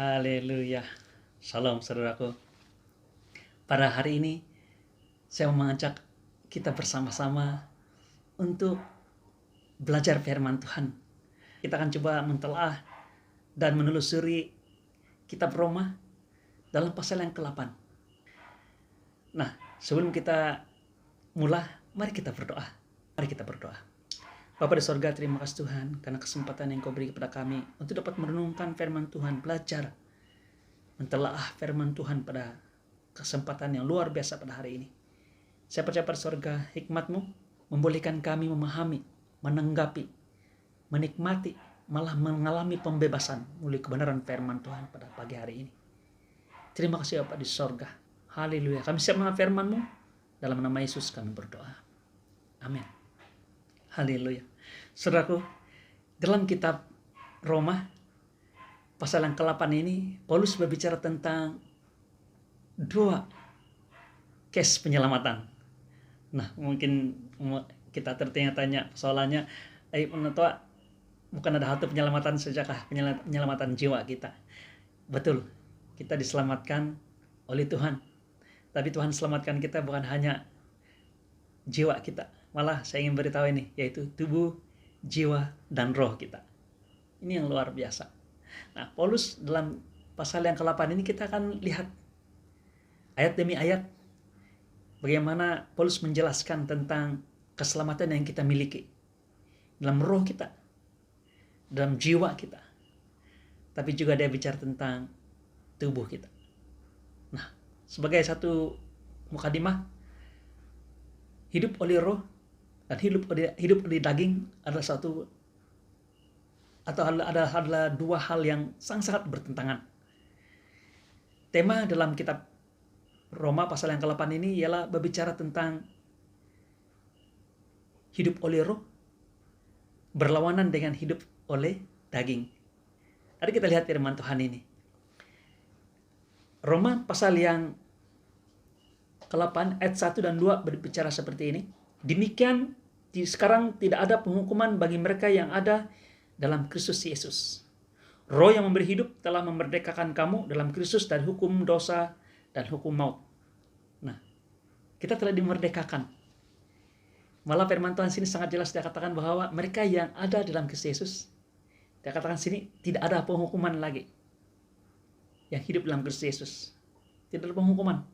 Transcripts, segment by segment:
Haleluya. Shalom saudaraku. Pada hari ini saya mau mengajak kita bersama-sama untuk belajar firman Tuhan. Kita akan coba mentelaah dan menelusuri kitab Roma dalam pasal yang ke-8. Nah, sebelum kita mulai, mari kita berdoa. Mari kita berdoa. Bapa di sorga, terima kasih Tuhan karena kesempatan yang Kau beri kepada kami untuk dapat merenungkan firman Tuhan, belajar mentelaah firman Tuhan pada kesempatan yang luar biasa pada hari ini. Saya percaya pada sorga, hikmat-Mu membolehkan kami memahami, menanggapi, menikmati, malah mengalami pembebasan melalui kebenaran firman Tuhan pada pagi hari ini. Terima kasih Bapak di sorga. Haleluya. Kami siap mendengar firman-Mu. Dalam nama Yesus kami berdoa. Amin. Haleluya. Saudaraku, dalam kitab Roma pasal yang ke-8 ini, Paulus berbicara tentang dua case penyelamatan. Nah, mungkin kita tertanya-tanya soalannya, bukan ada satu penyelamatan sajakah, penyelamatan jiwa kita. Betul, kita diselamatkan oleh Tuhan. Tapi Tuhan selamatkan kita bukan hanya jiwa kita. Malah saya ingin beritahu ini, yaitu tubuh, jiwa, dan roh kita. Ini yang luar biasa. Nah, Paulus dalam pasal yang ke-8 ini kita akan lihat ayat demi ayat bagaimana Paulus menjelaskan tentang keselamatan yang kita miliki dalam roh kita, dalam jiwa kita. Tapi juga dia bicara tentang tubuh kita. Nah, sebagai satu mukadimah, hidup oleh roh dan hidup oleh daging adalah adalah dua hal yang sangat bertentangan. Tema dalam kitab Roma pasal yang ke-8 ini ialah berbicara tentang hidup oleh roh berlawanan dengan hidup oleh daging. Mari kita lihat firman Tuhan ini. Roma pasal yang ke-8 ayat 1 dan 2 berbicara seperti ini. Demikian sekarang tidak ada penghukuman bagi mereka yang ada dalam Kristus Yesus. Roh yang memberi hidup telah memerdekakan kamu dalam Kristus dari hukum dosa dan hukum maut. Nah, kita telah dimerdekakan. Malah firman Tuhan sini sangat jelas dia katakan bahwa mereka yang ada dalam Kristus Yesus, dia katakan sini tidak ada penghukuman lagi. Yang hidup dalam Kristus Yesus, tidak ada penghukuman.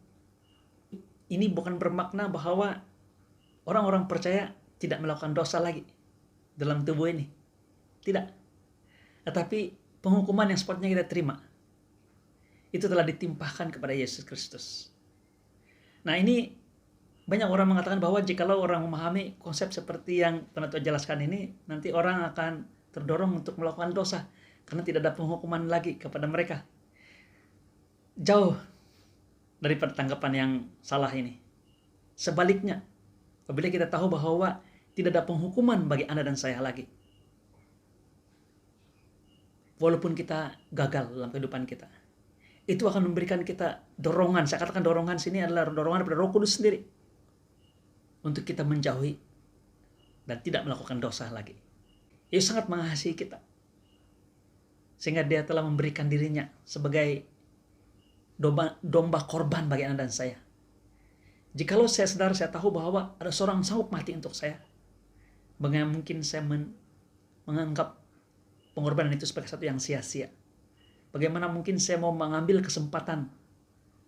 Ini bukan bermakna bahwa orang-orang percaya tidak melakukan dosa lagi dalam tubuh ini. Tidak. Tetapi penghukuman yang sepatutnya kita terima itu telah ditimpahkan kepada Yesus Kristus. Nah, ini banyak orang mengatakan bahwa jikalau orang memahami konsep seperti yang pernah Tuhan jelaskan ini, nanti orang akan terdorong untuk melakukan dosa karena tidak ada penghukuman lagi kepada mereka. Jauh daripada tanggapan yang salah ini. Sebaliknya, apabila kita tahu bahwa tidak ada penghukuman bagi Anda dan saya lagi, walaupun kita gagal dalam kehidupan kita, itu akan memberikan kita dorongan. Saya katakan dorongan sini adalah dorongan daripada Roh Kudus sendiri untuk kita menjauhi dan tidak melakukan dosa lagi. Yesus sangat mengasihi kita sehingga dia telah memberikan dirinya sebagai domba korban bagi Anda dan saya. Jikalau saya sadar, saya tahu bahwa ada seorang sanggup mati untuk saya, bagaimana mungkin saya menganggap pengorbanan itu sebagai satu yang sia-sia? Bagaimana mungkin saya mau mengambil kesempatan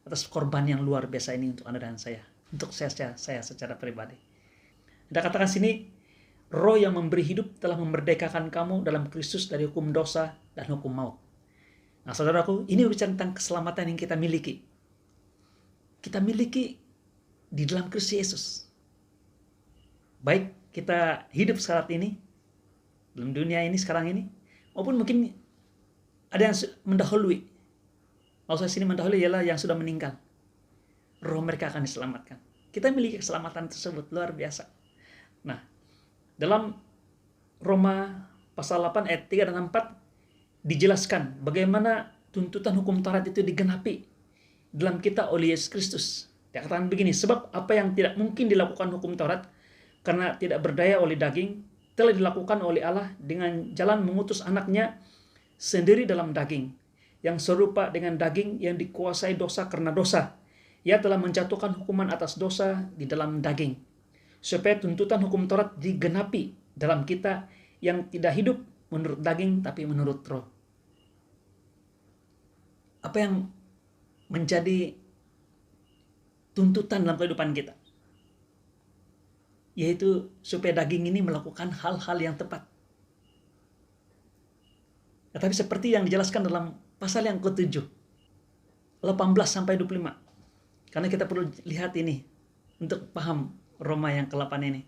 atas korban yang luar biasa ini untuk Anda dan saya, untuk saya secara pribadi. Ada katakan sini, roh yang memberi hidup telah memerdekakan kamu dalam Kristus dari hukum dosa dan hukum maut. Nah, saudaraku, ini bicara tentang keselamatan yang kita miliki. Kita miliki di dalam Kristus Yesus. Baik kita hidup saat ini, dalam dunia ini sekarang ini, maupun mungkin ada yang mendahului. Maksud sini mendahului ialah yang sudah meninggal. Roh mereka akan diselamatkan. Kita miliki keselamatan tersebut, luar biasa. Nah, dalam Roma pasal 8 ayat 3 dan 4 dijelaskan bagaimana tuntutan hukum Taurat itu digenapi dalam kita oleh Yesus Kristus. Dia katakan begini, sebab apa yang tidak mungkin dilakukan hukum Taurat karena tidak berdaya oleh daging, telah dilakukan oleh Allah dengan jalan mengutus anaknya sendiri dalam daging, yang serupa dengan daging yang dikuasai dosa karena dosa. Ia telah menjatuhkan hukuman atas dosa di dalam daging, supaya tuntutan hukum Taurat digenapi dalam kita yang tidak hidup menurut daging tapi menurut roh. Apa yang menjadi tuntutan dalam kehidupan kita? Yaitu supaya daging ini melakukan hal-hal yang tepat. Tetapi seperti yang dijelaskan dalam pasal yang ke-7, 18-25. Karena kita perlu lihat ini untuk paham Roma yang ke-8 ini.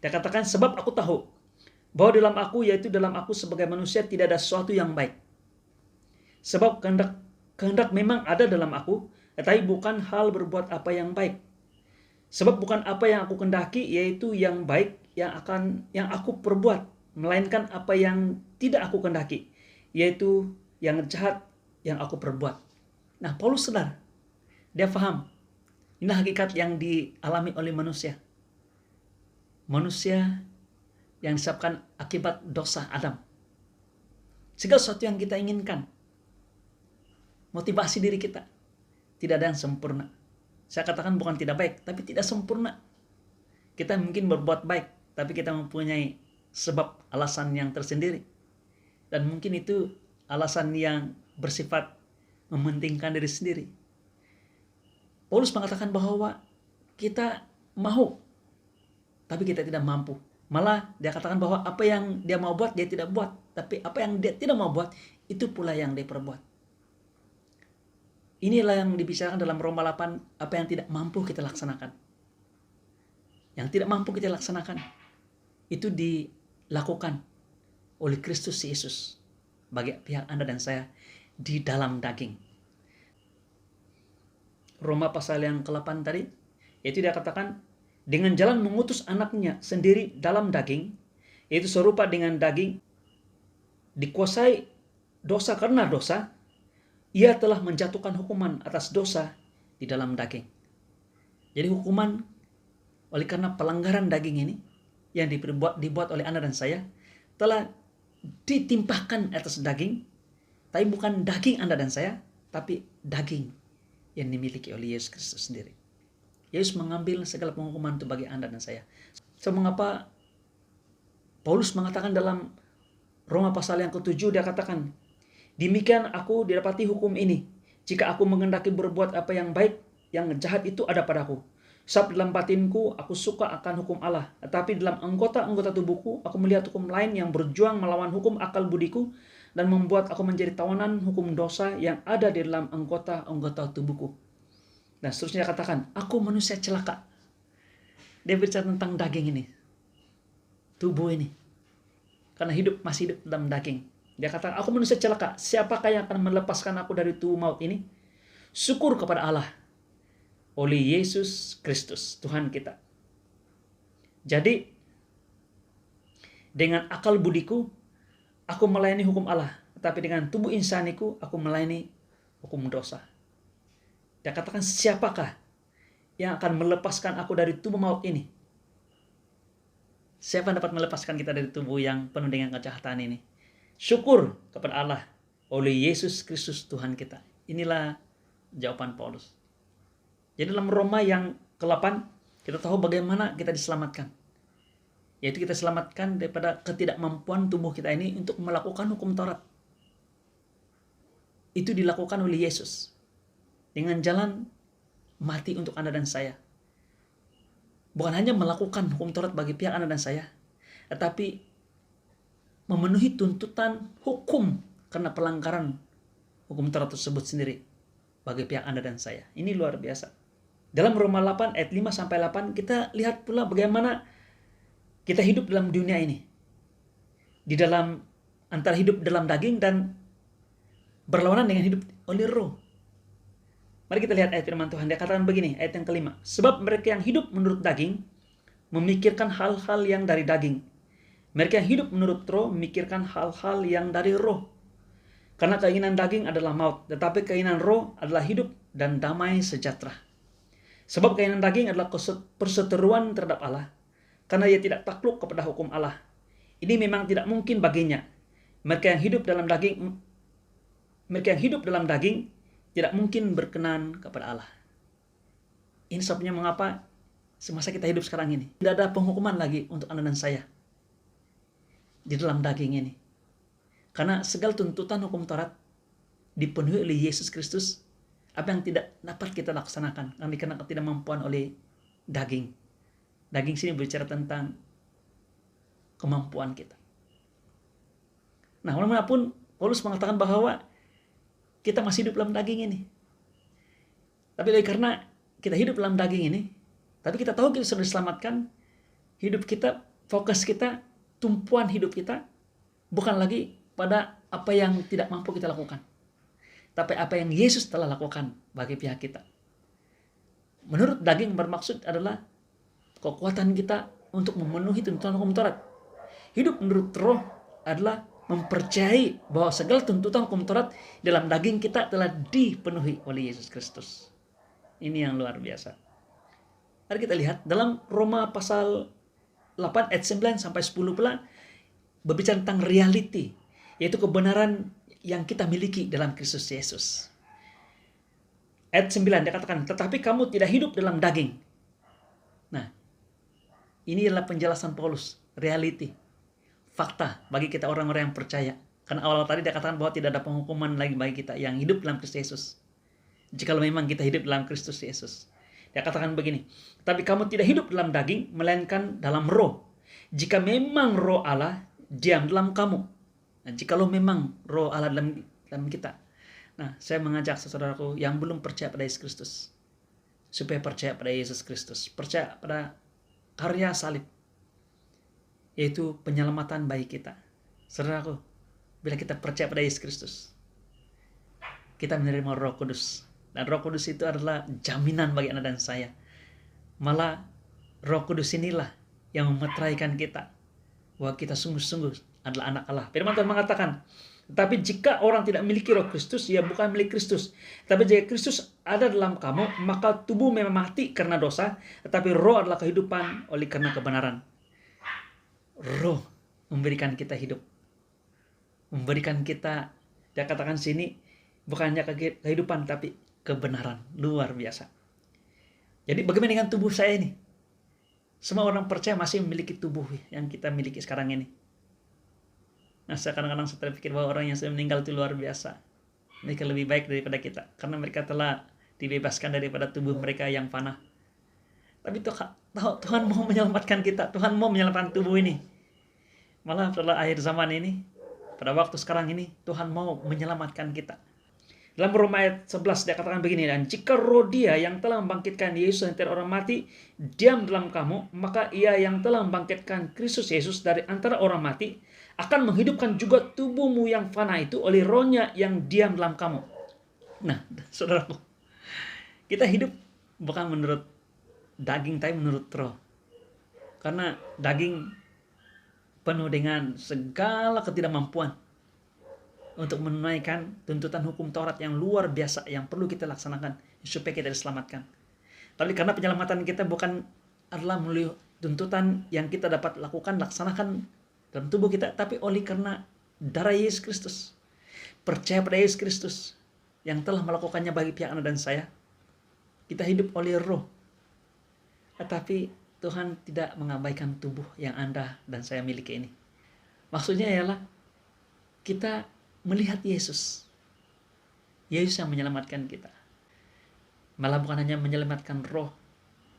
Dia katakan, sebab aku tahu bahwa dalam aku, yaitu dalam aku sebagai manusia, tidak ada sesuatu yang baik. Sebab kehendak memang ada dalam aku, tetapi bukan hal berbuat apa yang baik. Sebab bukan apa yang aku kehendaki, yaitu yang baik yang aku perbuat, melainkan apa yang tidak aku kehendaki, yaitu yang jahat yang aku perbuat. Nah, Paulus sadar, dia paham, ini hakikat yang dialami oleh manusia. Manusia yang disebabkan akibat dosa Adam. Segala sesuatu yang kita inginkan, motivasi diri kita, tidak ada yang sempurna. Saya katakan bukan tidak baik, tapi tidak sempurna. Kita mungkin berbuat baik, tapi kita mempunyai sebab alasan yang tersendiri. Dan mungkin itu alasan yang bersifat mementingkan diri sendiri. Paulus mengatakan bahwa kita mau, tapi kita tidak mampu. Malah dia katakan bahwa apa yang dia mau buat, dia tidak buat. Tapi apa yang dia tidak mau buat, itu pula yang dia perbuat. Inilah yang dibicarakan dalam Roma 8, apa yang tidak mampu kita laksanakan. Yang tidak mampu kita laksanakan, itu dilakukan oleh Kristus Yesus bagi pihak Anda dan saya di dalam daging. Roma pasal yang ke-8 tadi, yaitu dia katakan, dengan jalan mengutus anaknya sendiri dalam daging, yaitu serupa dengan daging, dikuasai dosa karena dosa, ia telah menjatuhkan hukuman atas dosa di dalam daging. Jadi hukuman oleh karena pelanggaran daging ini, yang dibuat oleh Anda dan saya, telah ditimpahkan atas daging, tapi bukan daging Anda dan saya, tapi daging yang dimiliki oleh Yesus Kristus sendiri. Yesus mengambil segala penghukuman itu bagi Anda dan saya. So, mengapa Paulus mengatakan dalam Roma pasal yang ke-7, dia katakan, demikian aku didapati hukum ini, jika aku menghendaki berbuat apa yang baik, yang jahat itu ada padaku. Sebab dalam batinku aku suka akan hukum Allah, tetapi dalam anggota-anggota tubuhku aku melihat hukum lain yang berjuang melawan hukum akal budiku dan membuat aku menjadi tawanan hukum dosa yang ada di dalam anggota-anggota tubuhku. Dan seterusnya katakan, aku manusia celaka. Dia bicara tentang daging ini, tubuh ini, karena masih hidup dalam daging. Dia katakan, aku manusia celaka, siapakah yang akan melepaskan aku dari tubuh maut ini? Syukur kepada Allah oleh Yesus Kristus, Tuhan kita. Jadi, dengan akal budiku, aku melayani hukum Allah, tetapi dengan tubuh insaniku, aku melayani hukum dosa. Dia katakan, siapakah yang akan melepaskan aku dari tubuh maut ini? Siapa yang dapat melepaskan kita dari tubuh yang penuh dengan kejahatan ini? Syukur kepada Allah oleh Yesus Kristus Tuhan kita. Inilah jawaban Paulus. Jadi dalam Roma yang ke-8, kita tahu bagaimana kita diselamatkan. Yaitu kita selamatkan daripada ketidakmampuan tubuh kita ini untuk melakukan hukum Taurat. Itu dilakukan oleh Yesus dengan jalan mati untuk Anda dan saya. Bukan hanya melakukan hukum Taurat bagi pihak Anda dan saya, tetapi memenuhi tuntutan hukum karena pelanggaran hukum Taurat tersebut sendiri bagi pihak Anda dan saya. Ini luar biasa. Dalam Roma 8 ayat 5-8 kita lihat pula bagaimana kita hidup dalam dunia ini. Di dalam antara hidup dalam daging dan berlawanan dengan hidup oleh roh. Mari kita lihat ayat firman Tuhan. Dia katakan begini, ayat yang kelima. Sebab mereka yang hidup menurut daging memikirkan hal-hal yang dari daging. Mereka yang hidup menurut roh memikirkan hal-hal yang dari roh. Karena keinginan daging adalah maut, tetapi keinginan roh adalah hidup dan damai sejahtera. Sebab keinginan daging adalah perseteruan terhadap Allah, karena ia tidak takluk kepada hukum Allah. Ini memang tidak mungkin baginya. Mereka yang hidup dalam daging mereka yang hidup dalam daging tidak mungkin berkenan kepada Allah. Ini sebabnya mengapa semasa kita hidup sekarang ini tidak ada penghukuman lagi untuk Anda dan saya di dalam daging ini. Karena segala tuntutan hukum Taurat dipenuhi oleh Yesus Kristus, apa yang tidak dapat kita laksanakan karena tidak mampuan oleh daging. Daging sini berbicara tentang kemampuan kita. Nah, walaupun Paulus mengatakan bahwa kita masih hidup dalam daging ini. Tapi karena kita hidup dalam daging ini, tapi kita tahu kita sudah diselamatkan, hidup kita, fokus kita, tumpuan hidup kita bukan lagi pada apa yang tidak mampu kita lakukan, tapi apa yang Yesus telah lakukan bagi pihak kita. Menurut daging bermaksud adalah kekuatan kita untuk memenuhi tuntutan hukum Taurat. Hidup menurut roh adalah mempercayai bahwa segala tuntutan hukum Taurat dalam daging kita telah dipenuhi oleh Yesus Kristus. Ini yang luar biasa. Mari kita lihat dalam Roma pasal 8 ayat 9 sampai 10 pula berbicara tentang reality, yaitu kebenaran yang kita miliki dalam Kristus Yesus. Ayat 9 dikatakan, tetapi kamu tidak hidup dalam daging. Nah, ini adalah penjelasan Paulus, reality, fakta bagi kita orang-orang yang percaya. Karena awal tadi dia katakan bahwa tidak ada penghukuman lagi bagi kita yang hidup dalam Kristus Yesus. Jikalau memang kita hidup dalam Kristus Yesus. Dia katakan begini, tapi kamu tidak hidup dalam daging, melainkan dalam roh. Jika memang roh Allah diam dalam kamu. Nah, jikalau memang roh Allah dalam kita. Nah, saya mengajak saudaraku yang belum percaya pada Yesus Kristus, supaya percaya pada Yesus Kristus. Percaya pada karya salib, yaitu penyelamatan bagi kita. Saudaraku, bila kita percaya pada Yesus Kristus, kita menerima Roh Kudus. Dan Roh Kudus itu adalah jaminan bagi Anda dan saya. Malah Roh Kudus inilah yang memeteraikan kita bahwa kita sungguh-sungguh adalah anak Allah. Firman Tuhan mengatakan, tetapi jika orang tidak memiliki Roh Kristus, ia bukan milik Kristus. Tapi jika Kristus ada dalam kamu, maka tubuh memang mati karena dosa, tetapi roh adalah kehidupan oleh karena kebenaran. Roh memberikan kita hidup. Memberikan kita, dia katakan sini, bukan hanya kehidupan, tapi kebenaran. Luar biasa. Jadi bagaimana dengan tubuh saya ini? Semua orang percaya masih memiliki tubuh yang kita miliki sekarang ini. Nah, kadang-kadang saya terpikir bahwa orang yang sudah meninggal itu luar biasa. Mereka lebih baik daripada kita, karena mereka telah dibebaskan daripada tubuh mereka yang fana. Tapi Tuhan mau menyelamatkan kita. Tuhan mau menyelamatkan tubuh ini. Malah pada akhir zaman ini, pada waktu sekarang ini, Tuhan mau menyelamatkan kita. Dalam Roma ayat 11 dia katakan begini, dan jika roh Dia yang telah membangkitkan Yesus dari orang mati diam dalam kamu, maka Ia yang telah membangkitkan Kristus Yesus dari antara orang mati akan menghidupkan juga tubuhmu yang fana itu oleh rohnya yang diam dalam kamu. Nah, saudaraku, kita hidup bukan menurut daging, tapi menurut roh. Karena daging penuh dengan segala ketidakmampuan untuk menunaikan tuntutan hukum Taurat yang luar biasa yang perlu kita laksanakan supaya kita diselamatkan. Tapi karena penyelamatan kita bukan adalah melalui tuntutan yang kita dapat lakukan, laksanakan dalam tubuh kita, tapi oleh karena darah Yesus Kristus. Percaya pada Yesus Kristus yang telah melakukannya bagi pihak Anda dan saya. Kita hidup oleh roh. Tetapi Tuhan tidak mengabaikan tubuh yang Anda dan saya miliki ini. Maksudnya ialah kita melihat Yesus. Yesus yang menyelamatkan kita. Malah bukan hanya menyelamatkan roh,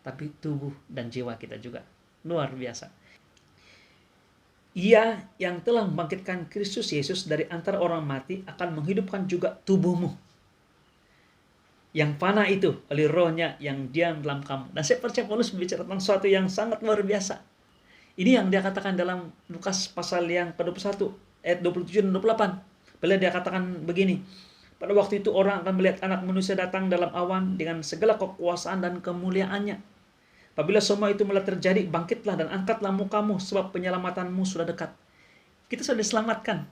tapi tubuh dan jiwa kita juga. Luar biasa. Ia yang telah membangkitkan Kristus Yesus dari antara orang mati akan menghidupkan juga tubuhmu yang fana itu oleh rohnya yang diam dalam kamu. Dan saya percaya Paulus berbicara tentang sesuatu yang sangat luar biasa. Ini yang dia katakan dalam Lukas pasal yang ke-21 ayat 27 dan 28. Bila dia katakan begini, pada waktu itu orang akan melihat anak manusia datang dalam awan dengan segala kekuasaan dan kemuliaannya. Apabila semua itu mulai terjadi, bangkitlah dan angkatlah mukamu, sebab penyelamatanmu sudah dekat. Kita sudah diselamatkan.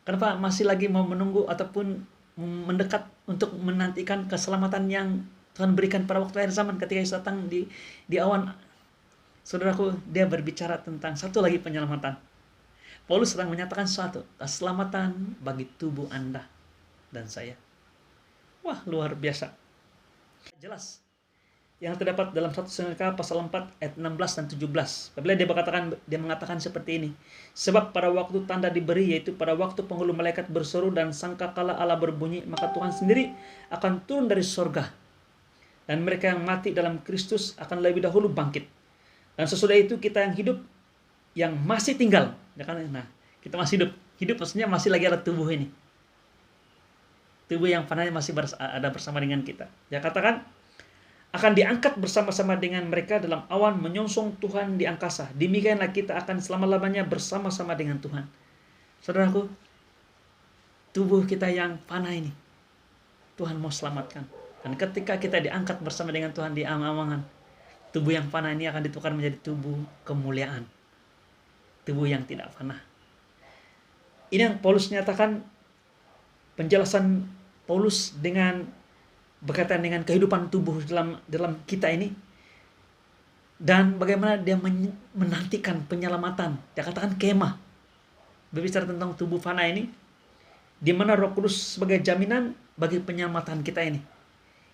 Kenapa masih lagi mau menunggu ataupun mendekat untuk menantikan keselamatan yang Tuhan berikan pada waktu akhir zaman ketika Yesus datang di awan? Saudaraku, dia berbicara tentang satu lagi penyelamatan. Paulus sedang menyatakan sesuatu, keselamatan bagi tubuh Anda. dan saya. Wah, luar biasa. Jelas. Yang terdapat dalam 1 Tesalonika pasal 4 ayat 16 dan 17. Apabila dia mengatakan seperti ini. Sebab pada waktu tanda diberi, yaitu pada waktu penghulu malaikat berseru dan sangkakala Allah berbunyi, maka Tuhan sendiri akan turun dari sorga. Dan mereka yang mati dalam Kristus akan lebih dahulu bangkit. Dan sesudah itu kita yang hidup, yang masih tinggal. Nah, kita masih hidup. Hidup maksudnya masih lagi ada tubuh ini. Tubuh yang fana masih ada bersama dengan kita. Dia katakan, akan diangkat bersama-sama dengan mereka dalam awan menyongsong Tuhan di angkasa. Demikianlah kita akan selama-lamanya bersama-sama dengan Tuhan. Saudaraku, tubuh kita yang fana ini, Tuhan mau selamatkan. Dan ketika kita diangkat bersama dengan Tuhan di awan, tubuh yang fana ini akan ditukar menjadi tubuh kemuliaan. Tubuh yang tidak fana. Ini yang Paulus nyatakan, penjelasan Paulus dengan berkaitan dengan kehidupan tubuh dalam kita ini, dan bagaimana dia menantikan penyelamatan. Dia katakan kemah, berbicara tentang tubuh fana ini, di mana Roh Kudus sebagai jaminan bagi penyelamatan kita ini.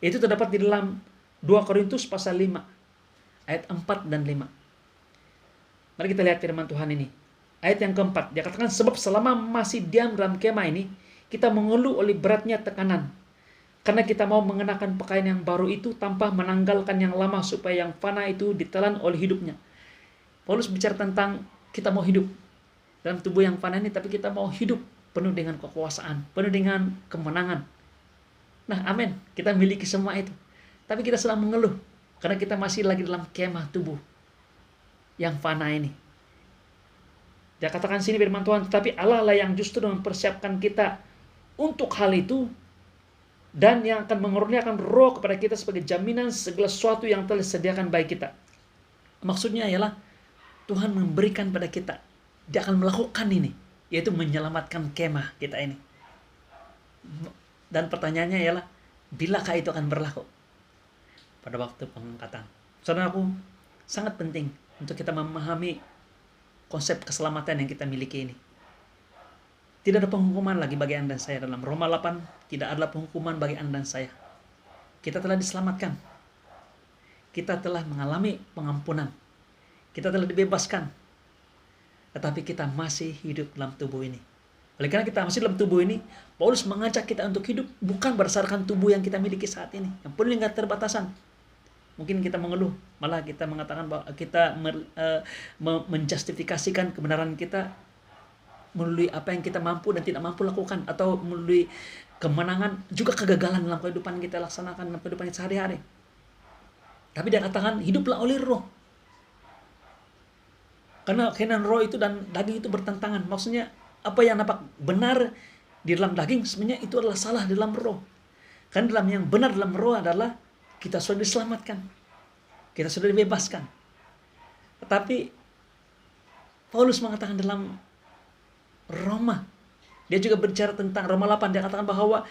Itu terdapat di dalam 2 Korintus pasal 5 ayat 4 dan 5. Mari kita lihat firman Tuhan ini. Ayat yang keempat, dia katakan, sebab selama masih diam dalam kemah ini, kita mengeluh oleh beratnya tekanan. Karena kita mau mengenakan pakaian yang baru itu tanpa menanggalkan yang lama, supaya yang fana itu ditelan oleh hidupnya. Paulus bicara tentang kita mau hidup dalam tubuh yang fana ini, tapi kita mau hidup penuh dengan kekuasaan, penuh dengan kemenangan. Nah, amin. Kita miliki semua itu. Tapi kita sedang mengeluh karena kita masih lagi dalam kemah tubuh yang fana ini. Dia katakan sini firman Tuhan, tetapi Allah lah yang justru mempersiapkan kita untuk hal itu, dan yang akan mengurniakan roh kepada kita sebagai jaminan segala sesuatu yang telah disediakan bagi kita. Maksudnya ialah Tuhan memberikan pada kita. Dia akan melakukan ini, yaitu menyelamatkan kemah kita ini. Dan pertanyaannya ialah, bilakah itu akan berlaku pada waktu pengangkatan? Saudaraku, sangat penting untuk kita memahami konsep keselamatan yang kita miliki ini. Tidak ada penghukuman lagi bagi Anda dan saya. Dalam Roma 8, tidak ada penghukuman bagi Anda dan saya. Kita telah diselamatkan. Kita telah mengalami pengampunan. Kita telah dibebaskan. Tetapi kita masih hidup dalam tubuh ini. Oleh karena kita masih dalam tubuh ini, Paulus mengajak kita untuk hidup bukan berdasarkan tubuh yang kita miliki saat ini, yang penuh dengan keterbatasan. Mungkin kita mengeluh, malah kita mengatakan bahwa kita menjustifikasikan kebenaran kita melalui apa yang kita mampu dan tidak mampu lakukan, atau melalui kemenangan juga kegagalan dalam kehidupan kita laksanakan dalam kehidupan kita sehari-hari. Tapi dia katakan hiduplah oleh roh. Karena keinginan roh itu dan daging itu bertentangan. Maksudnya apa yang nampak benar di dalam daging sebenarnya itu adalah salah di dalam roh. Karena dalam yang benar dalam roh adalah kita sudah diselamatkan. Kita sudah dibebaskan. Tetapi Paulus mengatakan dalam Roma, dia juga berbicara tentang Roma 8, dia katakan bahwa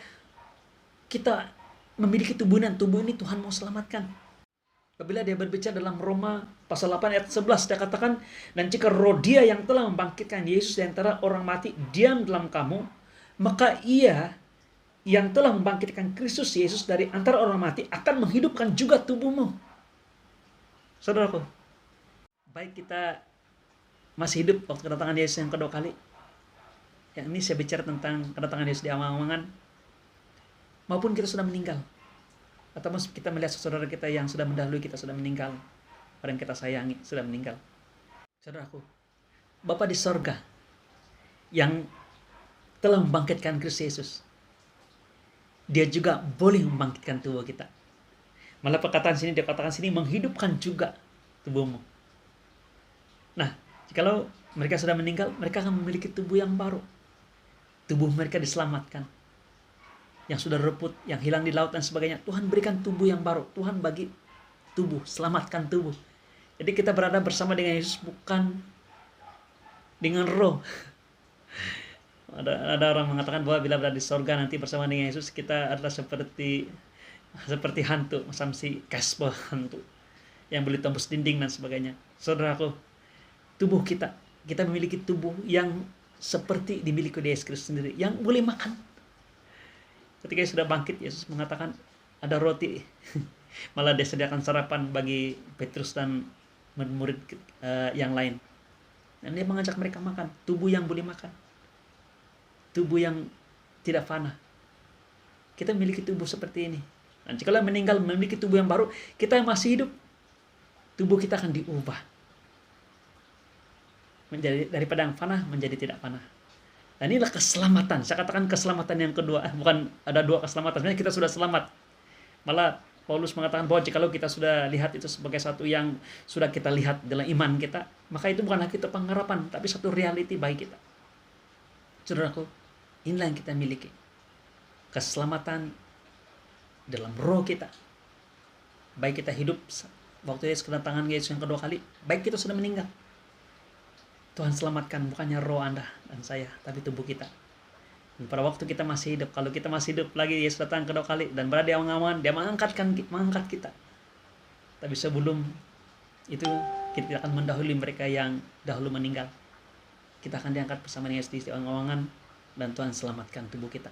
kita memiliki tubuh ini Tuhan mau selamatkan. Apabila dia berbicara dalam Roma pasal 8 ayat 11, dia katakan, dan jika roh Dia yang telah membangkitkan Yesus di antara orang mati diam dalam kamu, maka Ia yang telah membangkitkan Kristus Yesus dari antara orang mati akan menghidupkan juga tubuhmu. Saudaraku, baik kita masih hidup waktu kedatangan Yesus yang kedua kali, yang ini saya bicara tentang kedatangan Yesus di awang-awangan, maupun kita sudah meninggal, atau kita melihat saudara kita yang sudah mendahului kita sudah meninggal, orang yang kita sayangi sudah meninggal. Saudaraku, Bapa di sorga yang telah membangkitkan Kristus Yesus, Dia juga boleh membangkitkan tubuh kita. Malah perkataan sini, dia katakan sini, menghidupkan juga tubuhmu. Nah, jikalau mereka sudah meninggal, mereka akan memiliki tubuh yang baru. Tubuh mereka diselamatkan. Yang sudah reput, yang hilang di laut dan sebagainya, Tuhan berikan tubuh yang baru. Tuhan bagi tubuh, selamatkan tubuh. Jadi kita berada bersama dengan Yesus bukan dengan roh. Ada orang mengatakan bahwa bila berada di sorga nanti bersama dengan Yesus, kita adalah seperti hantu, macam si Casper hantu yang boleh tembus dinding dan sebagainya. Saudaraku, tubuh kita memiliki tubuh yang seperti dimiliki oleh Yesus Kristus sendiri, yang boleh makan, Ketika Yesus sudah bangkit, Yesus mengatakan ada roti. Malah dia sediakan sarapan bagi Petrus dan murid-murid yang lain. Dan dia mengajak mereka makan. Tubuh yang boleh makan. Tubuh yang tidak fana. Kita memiliki tubuh seperti ini. Dan jika meninggal memiliki tubuh yang baru, kita yang masih hidup, tubuh kita akan diubah. Menjadi daripada yang fana menjadi tidak fana. Dan inilah keselamatan. Saya katakan keselamatan yang kedua. Bukan ada dua keselamatan. Sebenarnya kita sudah selamat. Malah Paulus mengatakan bahwa jikalau kita sudah lihat itu sebagai satu yang sudah kita lihat dalam iman kita, maka itu bukan lagi pengharapan, tapi satu reality bagi kita. Saudaraku, inilah yang kita miliki. Keselamatan dalam roh kita. Baik kita hidup waktu Yesus kedatangan Yesus yang kedua kali, baik kita sudah meninggal. Tuhan selamatkan bukannya roh Anda dan saya, tapi tubuh kita. Dan pada waktu kita masih hidup, kalau kita masih hidup lagi, Yesus datang kedua kali dan berada di awan-awan, dia mengangkat kita. Tapi sebelum itu kita tidak akan mendahului mereka yang dahulu meninggal. Kita akan diangkat bersama dengan Yesus di awan-awan dan Tuhan selamatkan tubuh kita.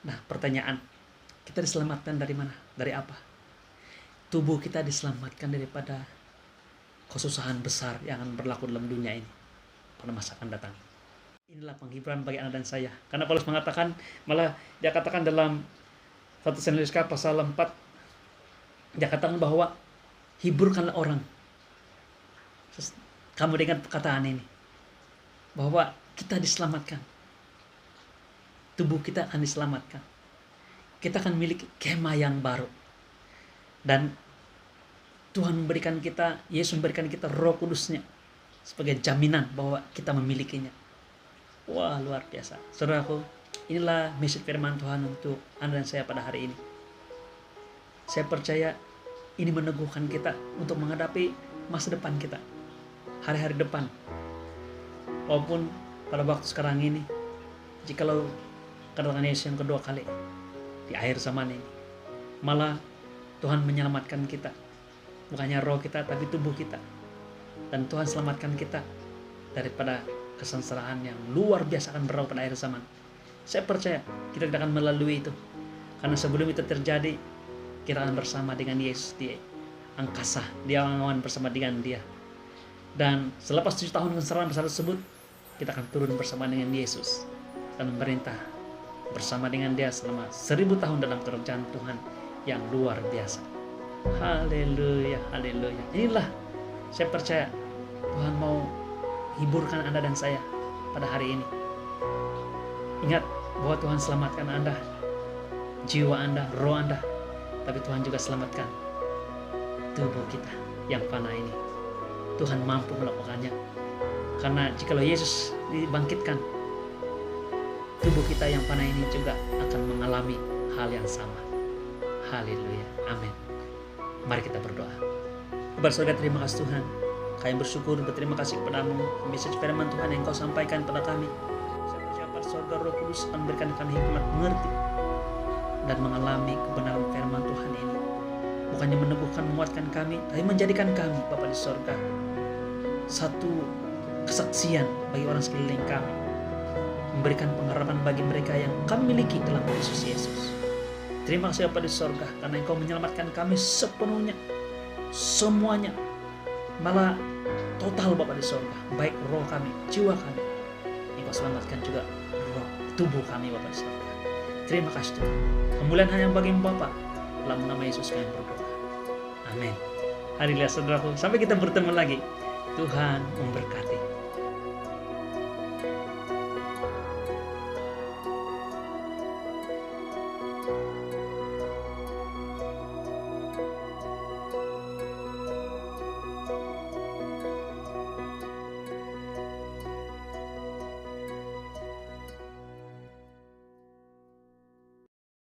Nah, pertanyaan, kita diselamatkan dari mana? Dari apa? Tubuh kita diselamatkan daripada kesusahan besar yang akan berlaku dalam dunia ini pada masa akan datang. Inilah penghiburan bagi Anda dan saya. Karena Paulus mengatakan, malah dia katakan dalam 1 Tesalonika pasal 4, dia katakan bahwa hiburkanlah orang. Kamu dengar perkataan ini, bahwa kita diselamatkan. Tubuh kita akan diselamatkan. Kita akan memiliki kemah yang baru. Dan Tuhan memberikan kita, Yesus memberikan kita Roh Kudusnya sebagai jaminan bahwa kita memilikinya. Wah, luar biasa. Saudaraku, inilah message firman Tuhan untuk Anda dan saya pada hari ini. Saya percaya ini meneguhkan kita untuk menghadapi masa depan kita. Hari-hari depan. Walaupun pada waktu sekarang ini, jikalau kedatangan Yesus yang kedua kali di akhir zaman ini, malah Tuhan menyelamatkan kita, bukannya roh kita tapi tubuh kita, dan Tuhan selamatkan kita daripada kesengsaraan yang luar biasa akan berlaku pada akhir zaman. Saya percaya kita tidak akan melalui itu, karena sebelum itu terjadi kita akan bersama dengan Yesus di angkasa, di awan-awan bersama dengan Dia. Dan selepas 7 tahun kesengsaraan besar tersebut, kita akan turun bersama dengan Yesus dan memerintah bersama dengan Dia selama 1000 tahun dalam kerajaan Tuhan yang luar biasa. Haleluya, haleluya. Inilah saya percaya Tuhan mau hiburkan Anda dan saya pada hari ini. Ingat bahwa Tuhan selamatkan Anda, jiwa Anda, roh Anda, tapi Tuhan juga selamatkan tubuh kita yang fana ini. Tuhan mampu melakukannya, karena jikalau Yesus dibangkitkan, tubuh kita yang fana ini juga akan mengalami hal yang sama. Haleluya, amin. Mari kita berdoa. Bapak Saudara, terima kasih Tuhan. Kami bersyukur, berterima kasih kepadamu, message firman Tuhan yang Kau sampaikan kepada kami. Saya percaya Bapak Surga Roh Kudus akan memberikan kami hikmat mengerti dan mengalami kebenaran firman Tuhan ini. Bukannya meneguhkan, menguatkan kami, tapi menjadikan kami, Bapa di surga, satu kesaksian bagi orang sekeliling kami. Memberikan pengharapan bagi mereka yang kami miliki dalam Kristus Yesus. Terima kasih Bapa di surga, karena Engkau menyelamatkan kami sepenuhnya, semuanya, malah total Bapa di surga, baik roh kami, jiwa kami. Engkau selamatkan juga roh, tubuh kami Bapa di surga. Terima kasih Tuhan. Kemuliaan hanya bagi Bapa, dalam nama Yesus kami berdoa. Amin. Haleluya saudaraku, sampai kita bertemu lagi. Tuhan memberkati.